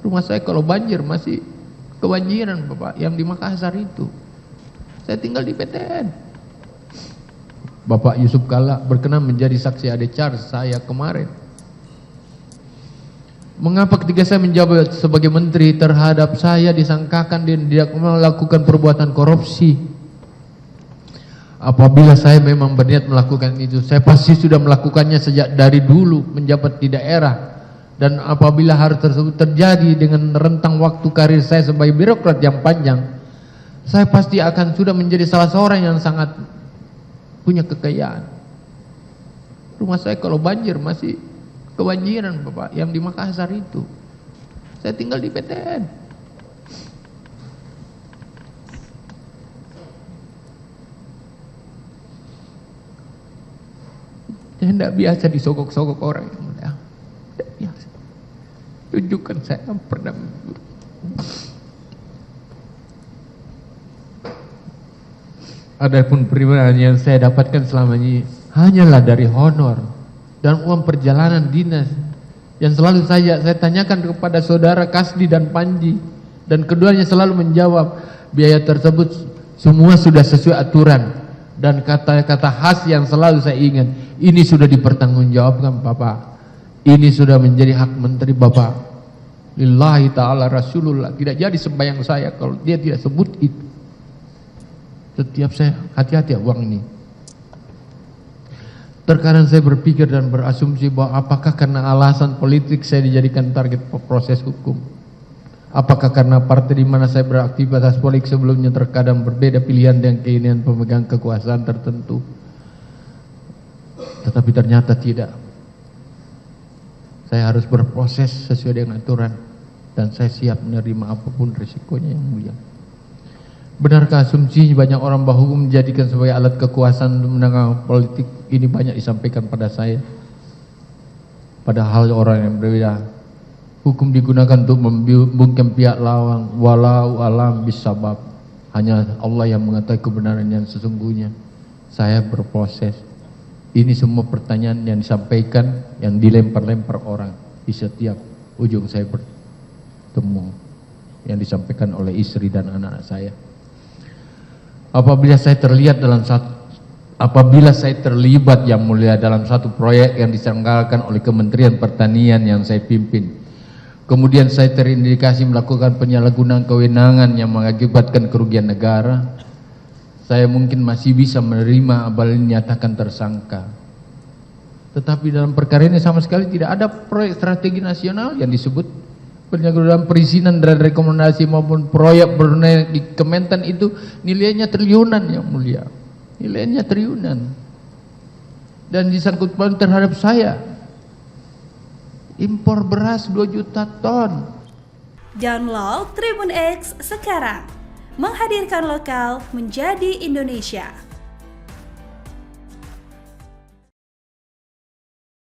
Rumah saya kalau banjir masih kebanjiran Bapak, yang di Makassar itu. Saya tinggal di PTN. Bapak Yusuf Kalla berkenan menjadi saksi ade charge saya kemarin. Mengapa ketika saya menjabat sebagai menteri terhadap saya disangkakan dan tidak melakukan perbuatan korupsi? Apabila saya memang berniat melakukan itu, saya pasti sudah melakukannya sejak dari dulu menjabat di daerah. Dan apabila hal tersebut terjadi dengan rentang waktu karir saya sebagai birokrat yang panjang, saya pasti akan sudah menjadi salah seorang yang sangat punya kekayaan. Rumah saya kalau banjir masih kebanjiran Bapak, yang di Makassar itu. Saya tinggal di PTN. Saya tidak biasa disogok-sogok orang yang mulia. Tidak biasa. Tunjukkan saya pernah. Adapun perimanan yang saya dapatkan selama ini hanyalah dari honor dan uang perjalanan dinas yang selalu saya tanyakan kepada saudara Kasdi dan Panji, dan keduanya selalu menjawab biaya tersebut semua sudah sesuai aturan, dan kata-kata khas yang selalu saya ingat, ini sudah dipertanggungjawabkan Bapak, ini sudah menjadi hak menteri Bapak, lillahi ta'ala Rasulullah, tidak jadi sembahyang saya kalau dia tidak sebut itu. Setiap saya hati-hati uang ini. Terkadang saya berpikir dan berasumsi bahwa apakah karena alasan politik saya dijadikan target proses hukum? Apakah karena partai di mana saya beraktivitas politik sebelumnya terkadang berbeda pilihan dengan keinginan pemegang kekuasaan tertentu? Tetapi ternyata tidak. Saya harus berproses sesuai dengan aturan dan saya siap menerima apapun risikonya yang mulia. Benarkah asumsi banyak orang bahwa hukum menjadikan sebagai alat kekuasaan untuk menangani politik? Ini banyak disampaikan pada saya. Padahal orang yang berbeda. Hukum digunakan untuk membungkam pihak lawan, walau alam bisabab. Hanya Allah yang mengetahui kebenaran yang sesungguhnya. Saya berproses. Ini semua pertanyaan yang disampaikan, yang dilempar-lempar orang di setiap ujung saya bertemu, yang disampaikan oleh istri dan anak-anak saya. Apabila saya terlibat yang mulia dalam satu proyek yang diselenggarakan oleh Kementerian Pertanian yang saya pimpin, kemudian saya terindikasi melakukan penyalahgunaan kewenangan yang mengakibatkan kerugian negara, saya mungkin masih bisa menerima apabila dinyatakan tersangka. Tetapi dalam perkara ini sama sekali tidak ada proyek strategi nasional yang disebut. Penyelenggaraan perizinan dan rekomendasi maupun proyek bernilai di Kementan itu nilainya triliunan yang mulia, nilainya triliunan, dan disangkut pautkan terhadap saya impor beras 2 juta ton. Download Tribun X sekarang, menghadirkan lokal menjadi Indonesia.